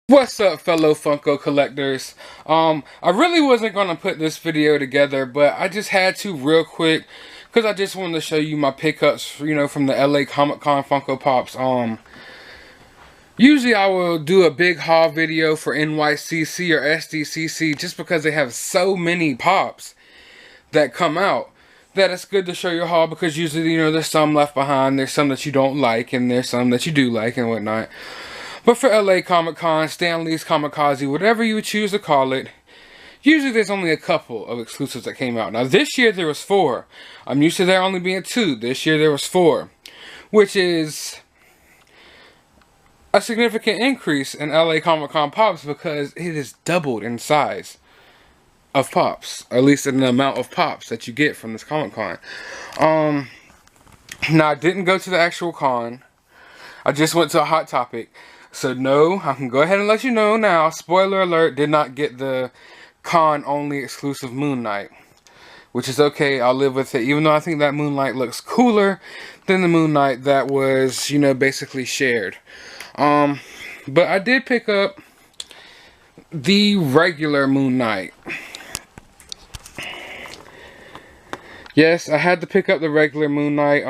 What's up, fellow Funko collectors? I really wasn't gonna put this video together, but I just had to real quick because I just wanted to show you my pickups, from the LA Comic Con Funko Pops. Usually I will do a big haul video for NYCC or SDCC just because they have so many pops that come out that it's good to show your haul because usually, there's some left behind, there's some that you don't like, and there's some that you do like and whatnot. But for LA Comic Con, Stan Lee's Kamikaze, whatever you would choose to call it, usually there's only a couple of exclusives that came out. Now this year there was 4. I'm used to there only being 2. This year there was 4, which is a significant increase in LA Comic Con Pops because it is doubled in size of Pops, at least in the amount of Pops that you get from this Comic Con. Now I didn't go to the actual con. I just went to a Hot Topic. So no, I can go ahead and let you know now, spoiler alert, did not get the con-only exclusive Moon Knight. Which is okay, I'll live with it, even though I think that Moon Knight looks cooler than the Moon Knight that was, basically shared. But I did pick up the regular Moon Knight. Yes, I had to pick up the regular Moon Knight.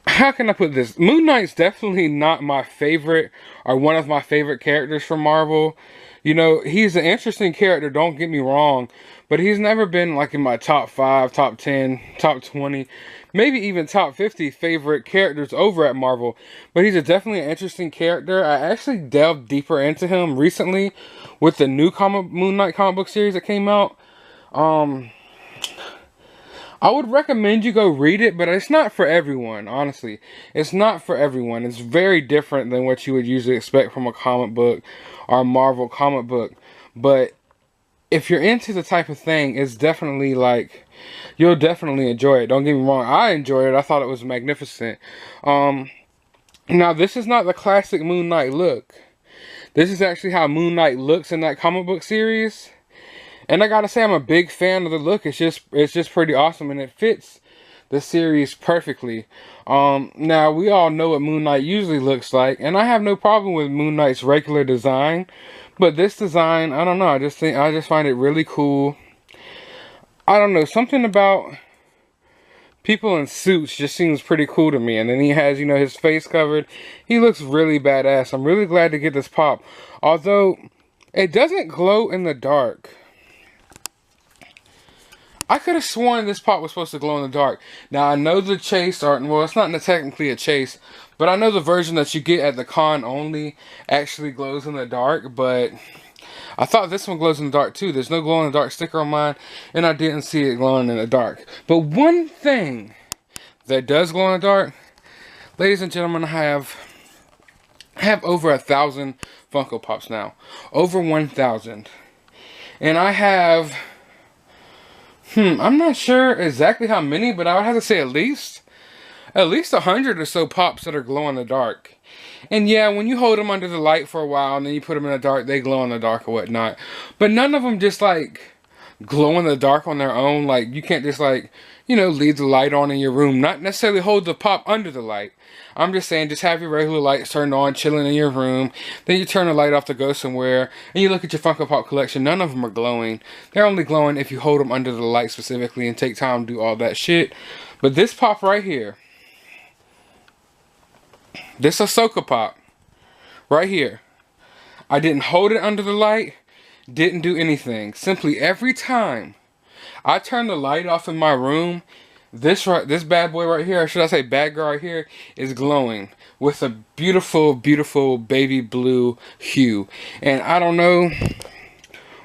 How can I put this? Moon Knight's definitely not my favorite or one of my favorite characters from Marvel. He's an interesting character, don't get me wrong, but he's never been like in my top 5, top 10, top 20, maybe even top 50 favorite characters over at Marvel. But he's definitely an interesting character. I actually delved deeper into him recently with the new Moon Knight comic book series that came out. I would recommend you go read it, but it's not for everyone, honestly. It's not for everyone. It's very different than what you would usually expect from a comic book or a Marvel comic book. But if you're into the type of thing, it's definitely you'll definitely enjoy it. Don't get me wrong, I enjoyed it. I thought it was magnificent. Now, this is not the classic Moon Knight look. This is actually how Moon Knight looks in that comic book series. And I gotta say, I'm a big fan of the look. It's just pretty awesome, and it fits the series perfectly. Now we all know what Moon Knight usually looks like, and I have no problem with Moon Knight's regular design, but this design, I don't know. I just find it really cool. I don't know, something about people in suits just seems pretty cool to me. And then he has, his face covered. He looks really badass. I'm really glad to get this pop, although it doesn't glow in the dark. I could have sworn this pop was supposed to glow in the dark. Now, I know the chase art, well, it's not technically a chase, but I know the version that you get at the con only actually glows in the dark, but I thought this one glows in the dark too. There's no glow in the dark sticker on mine, and I didn't see it glowing in the dark. But one thing that does glow in the dark, ladies and gentlemen, I have over 1,000 Funko Pops now. Over 1,000. And I have... I'm not sure exactly how many, but I would have to say at least 100 or so pops that are glow in the dark. And yeah, when you hold them under the light for a while and then you put them in the dark, they glow in the dark or whatnot. But none of them just glow in the dark on their own. You can't just leave the light on in your room. Not necessarily hold the pop under the light. I'm just saying, just have your regular lights turned on, chilling in your room. Then you turn the light off to go somewhere, and you look at your Funko Pop collection. None of them are glowing. They're only glowing if you hold them under the light specifically and take time to do all that shit. But this pop right here, this Ahsoka pop, right here, I didn't hold it under the light, didn't do anything. Simply every time I turn the light off in my room, this bad boy right here, or should I say bad girl right here, is glowing with a beautiful, beautiful baby blue hue. And I don't know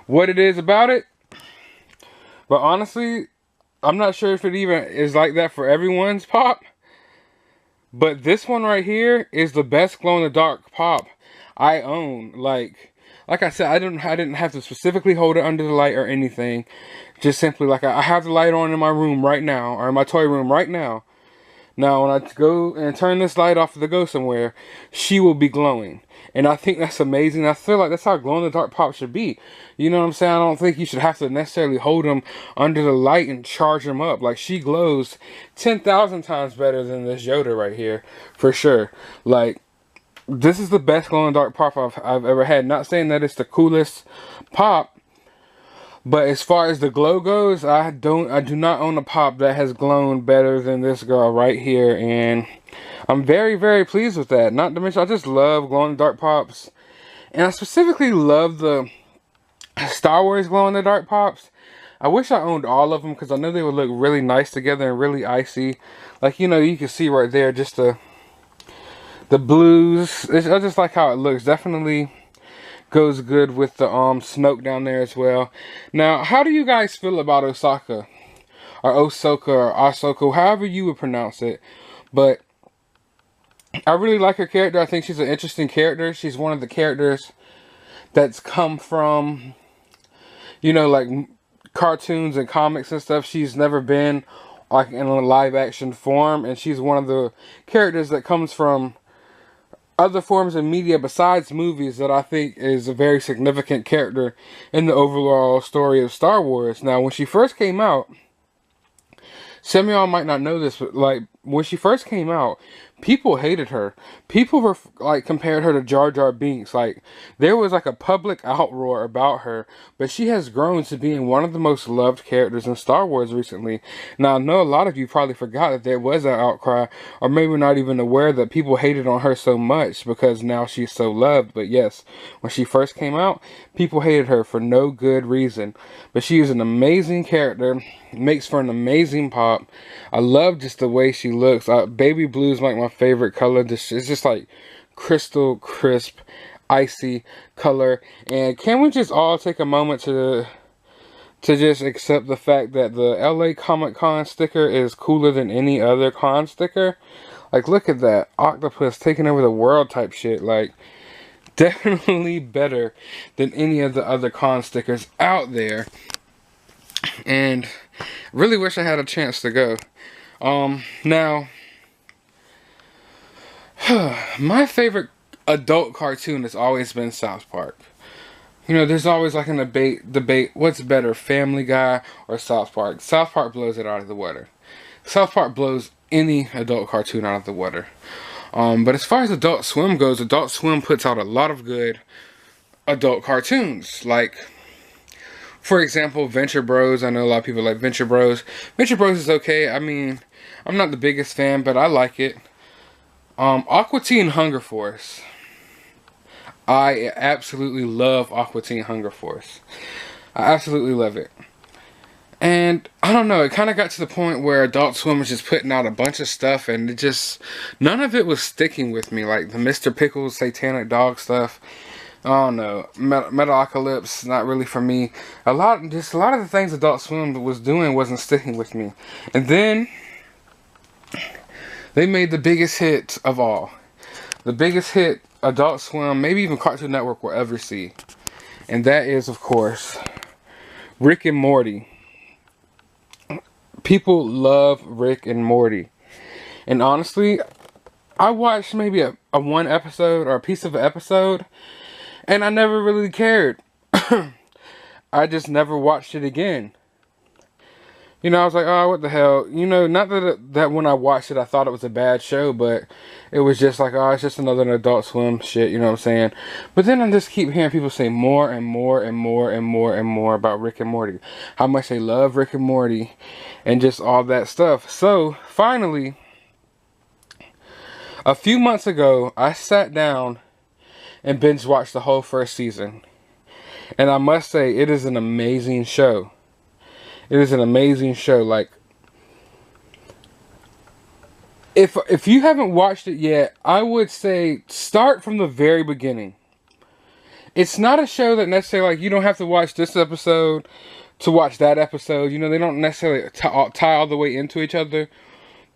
what it is about it, but honestly, I'm not sure if it even is like that for everyone's pop. But this one right here is the best glow-in-the-dark pop I own. Like I said, I didn't have to specifically hold it under the light or anything. Just simply I have the light on in my room right now, or in my toy room right now. Now, when I go and turn this light off to go somewhere, she will be glowing. And I think that's amazing. I feel like that's how glow-in-the-dark pop should be. You know what I'm saying? I don't think you should have to necessarily hold them under the light and charge them up. She glows 10,000 times better than this Yoda right here, for sure. this is the best glow in the dark pop I've ever had. Not saying that it's the coolest pop, but as far as the glow goes, I do not own a pop that has glown better than this girl right here, and I'm very, very pleased with that. Not to mention, I just love glow in the dark pops, and I specifically love the Star Wars glow in the dark pops. I wish I owned all of them because I know they would look really nice together and really icy. Like, you know, you can see right there just the blues. I just like how it looks. Definitely goes good with the Snoke down there as well. Now, how do you guys feel about Osaka? Or Osoka or Ahsoka, however you would pronounce it. But I really like her character. I think she's an interesting character. She's one of the characters that's come from, you know, like cartoons and comics and stuff. She's never been like in a live action form, and she's one of the characters that comes from other forms of media besides movies that I think is a very significant character in the overall story of Star Wars. Now, when she first came out, some of y'all might not know this, but like when she first came out, people hated her. People were like compared her to Jar Jar Binks. Like there was like a public outroar about her, but she has grown to being one of the most loved characters in Star Wars recently. Now I know a lot of you probably forgot that there was an outcry, or maybe not even aware that people hated on her so much because now she's so loved. But yes, when she first came out, people hated her for no good reason. But she is an amazing character, makes for an amazing pop. I love just the way she looks. Baby blue is like my favorite color. It's just like crystal crisp, icy color. And can we just all take a moment to just accept the fact that the LA Comic Con sticker is cooler than any other con sticker? Like, look at that. Octopus taking over the world type shit. Like, definitely better than any of the other con stickers out there. And really wish I had a chance to go. Now, my favorite adult cartoon has always been South Park. You know, there's always like an debate, what's better, Family Guy or South Park? South Park blows it out of the water. South Park blows any adult cartoon out of the water. But as far as Adult Swim goes, Adult Swim puts out a lot of good adult cartoons. Like, for example, Venture Bros. I know a lot of people like Venture Bros. Venture Bros is okay. I mean, I'm not the biggest fan, but I like it. Aqua Teen Hunger Force. I absolutely love Aqua Teen Hunger Force. I absolutely love it. And I don't know, it kind of got to the point where Adult Swim was just putting out a bunch of stuff, and it just, none of it was sticking with me. Like the Mr. Pickles Satanic Dog stuff. I don't know, Metalocalypse, not really for me. A lot of the things Adult Swim was doing wasn't sticking with me. And then they made the biggest hit of all. The biggest hit Adult Swim, maybe even Cartoon Network will ever see. And that is, of course, Rick and Morty. People love Rick and Morty. And honestly, I watched maybe a one episode or a piece of an episode, and I never really cared. I just never watched it again. You know, I was like, oh, what the hell? You know, not that when I watched it, I thought it was a bad show, but it was just like, oh, it's just another Adult Swim shit, you know what I'm saying? But then I just keep hearing people say more and more and more and more and more about Rick and Morty. How much they love Rick and Morty and just all that stuff. So, finally, a few months ago, I sat down and binge watched the whole first season. And I must say, it is an amazing show. It is an amazing show. Like, if you haven't watched it yet, I would say start from the very beginning. It's not a show that necessarily, like, you don't have to watch this episode to watch that episode. You know, they don't necessarily tie all the way into each other.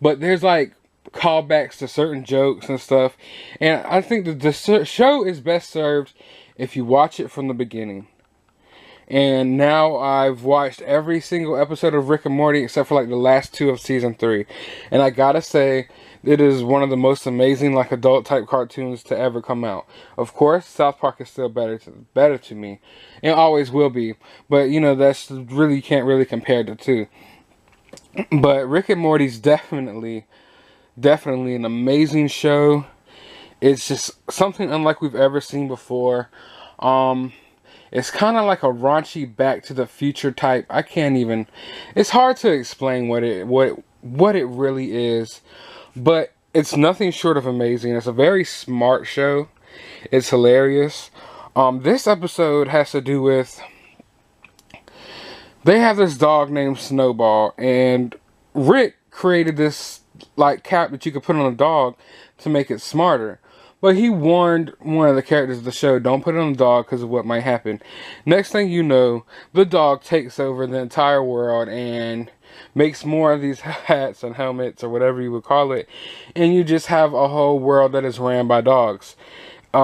But there's, like, callbacks to certain jokes and stuff. And I think that the show is best served if you watch it from the beginning. And now I've watched every single episode of Rick and Morty except for like the last 2 of season 3. And I gotta say, it is one of the most amazing like adult type cartoons to ever come out. Of course, South Park is still better to me. And always will be. But you know, that's really, you can't really compare the two. But Rick and Morty's definitely an amazing show. It's just something unlike we've ever seen before. It's kind of like a raunchy Back to the Future type. I can't even. It's hard to explain what it really is, but it's nothing short of amazing. It's a very smart show. It's hilarious. This episode has to do with, they have this dog named Snowball, and Rick created this like cap that you could put on a dog to make it smarter. But he warned one of the characters of the show, don't put it on the dog because of what might happen. Next thing you know, the dog takes over the entire world and makes more of these hats and helmets or whatever you would call it. And you just have a whole world that is ran by dogs. I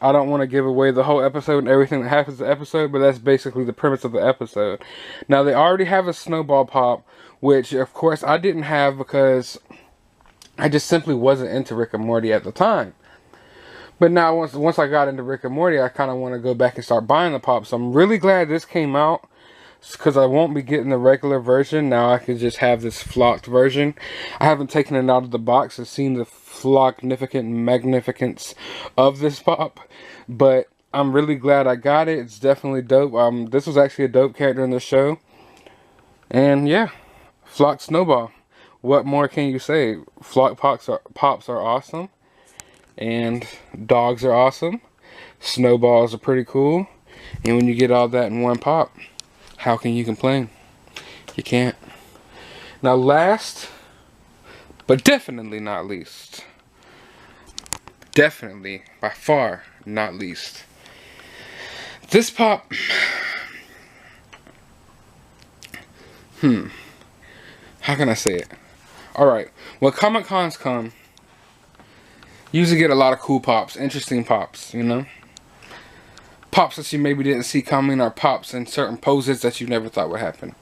don't want to give away the whole episode and everything that happens in the episode, but that's basically the premise of the episode. Now, they already have a Snowball Pop, which, of course, I didn't have because I just simply wasn't into Rick and Morty at the time. But now, once I got into Rick and Morty, I kind of want to go back and start buying the Pop. So I'm really glad this came out, because I won't be getting the regular version. Now I can just have this flocked version. I haven't taken it out of the box and seen the flocknificent magnificence of this Pop, but I'm really glad I got it. It's definitely dope. This was actually a dope character in the show. And yeah, Flock Snowball. What more can you say? Flock Pops are awesome. And dogs are awesome. Snowballs are pretty cool. And when you get all that in one Pop, how can you complain? You can't. Now, last, but definitely not least. Definitely, by far, not least. This Pop. How can I say it? Alright, when Comic Cons come, you usually get a lot of cool Pops, interesting Pops, you know? Pops that you maybe didn't see coming, or Pops in certain poses that you never thought would happen.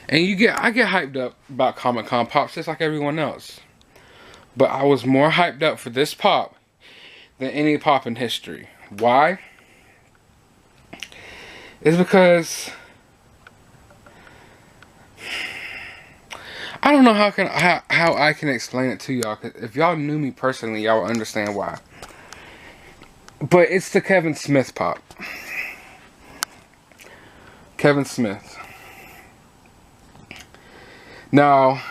And I get hyped up about Comic Con Pops just like everyone else. But I was more hyped up for this Pop than any Pop in history. Why? It's because I don't know how I can explain it to y'all. Cause if y'all knew me personally, y'all would understand why. But it's the Kevin Smith Pop. Kevin Smith. Now,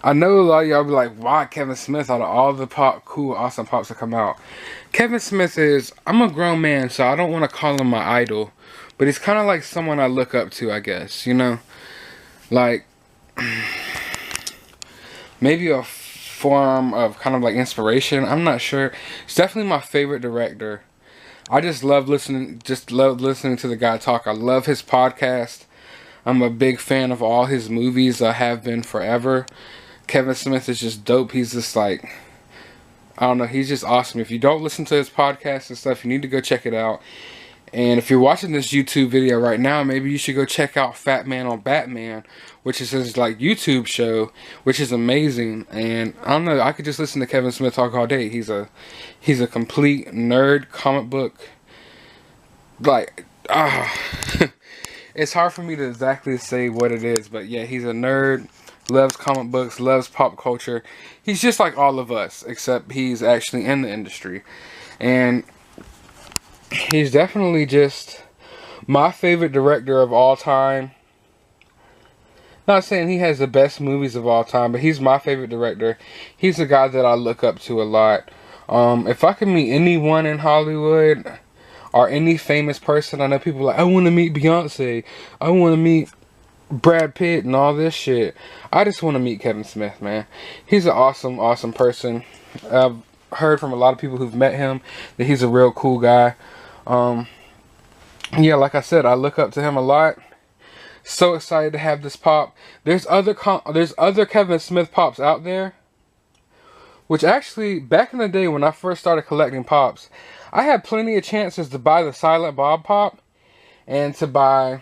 I know a lot of y'all be like, why Kevin Smith out of all the cool, awesome Pops that come out? Kevin Smith is, I'm a grown man, so I don't want to call him my idol. But he's kind of like someone I look up to, I guess, you know? Like, maybe a form of kind of like inspiration. I'm not sure. It's definitely my favorite director. I just love listening to the guy talk. I love his podcast. I'm a big fan of all his movies. I have been forever. Kevin Smith is just dope. He's just like, I don't know, he's just awesome. If you don't listen to his podcast and stuff, you need to go check it out. And if you're watching this YouTube video right now, maybe you should go check out Fat Man on Batman, which is his like YouTube show, which is amazing. And I don't know, I could just listen to Kevin Smith talk all day. He's a complete nerd, comic book, like, it's hard for me to exactly say what it is, but yeah, he's a nerd, loves comic books, loves pop culture. He's just like all of us, except he's actually in the industry. And he's definitely just my favorite director of all time. Not saying he has the best movies of all time, but he's my favorite director. He's a guy that I look up to a lot. If I could meet anyone in Hollywood or any famous person, I know people are like, I want to meet Beyonce, I want to meet Brad Pitt and all this shit. I just want to meet Kevin Smith, man. He's an awesome, awesome person. I've heard from a lot of people who've met him that he's a real cool guy. Yeah, like I said, I look up to him a lot. So excited to have this Pop. There's other Kevin Smith Pops out there, which actually, back in the day when I first started collecting Pops, I had plenty of chances to buy the Silent Bob Pop and to buy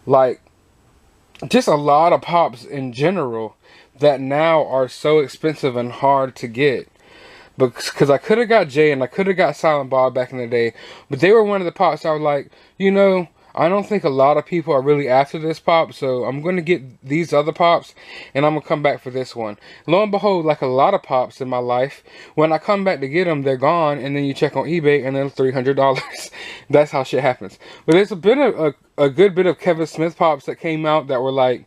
like just a lot of Pops in general that now are so expensive and hard to get. Because I could have got Jay and I could have got Silent Bob back in the day, but they were one of the Pops I was like, you know, I don't think a lot of people are really after this pop, so I'm going to get these other pops, and I'm going to come back for this one. Lo and behold, like a lot of pops in my life, when I come back to get them, they're gone, and then you check on eBay, and they're $300. That's how shit happens. But there's been a good bit of Kevin Smith pops that came out that were like,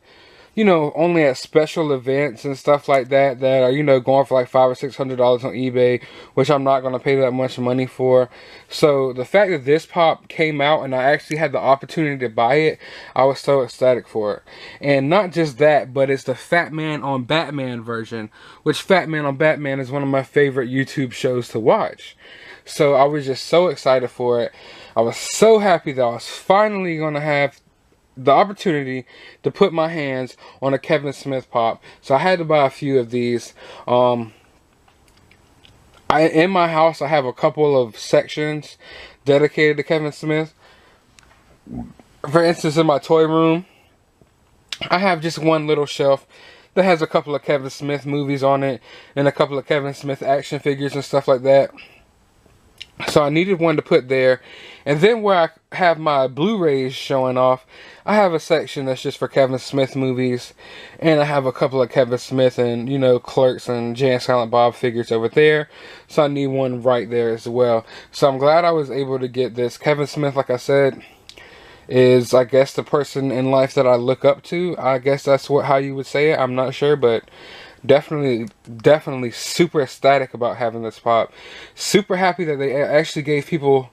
you know, only at special events and stuff like that, that are, you know, going for like $500 or $600 on eBay, which I'm not going to pay that much money for. So the fact that this pop came out and I actually had the opportunity to buy it, I was so ecstatic for it. And not just that, but it's the Fat Man on Batman version, which Fat Man on Batman is one of my favorite YouTube shows to watch. So I was just so excited for it. I was so happy that I was finally going to have the opportunity to put my hands on a Kevin Smith pop. So I had to buy a few of these. In my house I have a couple of sections dedicated to Kevin Smith. For instance, in my toy room, I have just one little shelf that has a couple of Kevin Smith movies on it and a couple of Kevin Smith action figures and stuff like that. So I needed one to put there. And then where I have my Blu-rays showing off, I have a section that's just for Kevin Smith movies. And I have a couple of Kevin Smith and, you know, Clerks and Jay and Silent Bob figures over there. So I need one right there as well. So I'm glad I was able to get this. Kevin Smith, like I said, is, I guess, the person in life that I look up to. I guess that's how you would say it. I'm not sure, but definitely super ecstatic about having this pop. Super happy that they actually gave people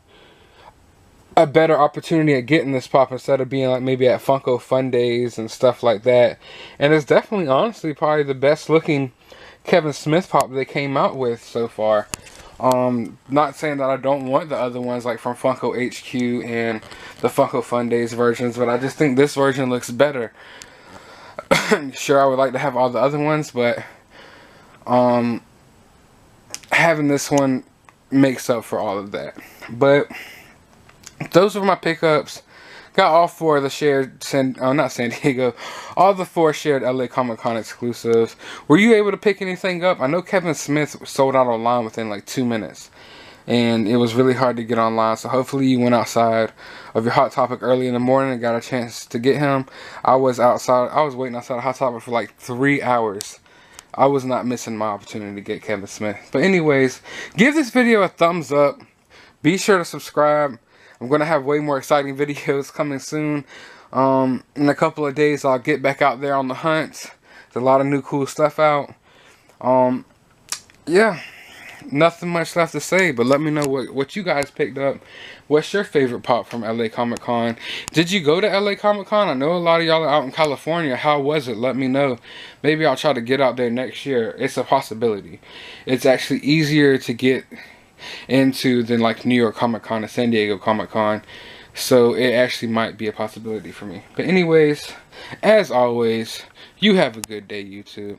a better opportunity at getting this pop instead of being like maybe at Funko Fun Days and stuff like that. And it's definitely, honestly, probably the best looking Kevin Smith pop they came out with so far. Not saying that I don't want the other ones like from Funko HQ and the Funko Fun Days versions, but I just think this version looks better. Sure, I would like to have all the other ones, but having this one makes up for all of that. But those were my pickups. Got all four of the shared, not San Diego, all the four shared LA Comic Con exclusives. Were you able to pick anything up? I know Kevin Smith sold out online within like 2 minutes. And it was really hard to get online. So hopefully you went outside of your Hot Topic early in the morning and got a chance to get him. I was outside. I was waiting outside of Hot Topic for like 3 hours. I was not missing my opportunity to get Kevin Smith. But anyways, give this video a thumbs up. Be sure to subscribe. I'm going to have way more exciting videos coming soon. In a couple of days, I'll get back out there on the hunt. There's a lot of new cool stuff out. Yeah. Nothing much left to say, but let me know what you guys picked up. What's your favorite pop from LA Comic Con? Did you go to LA Comic Con? I know a lot of y'all are out in California. How was it? Let me know. Maybe I'll try to get out there next year. It's a possibility. It's actually easier to get into than like New York Comic Con and San Diego Comic Con. So it actually might be a possibility for me. But anyways, as always, you have a good day, YouTube.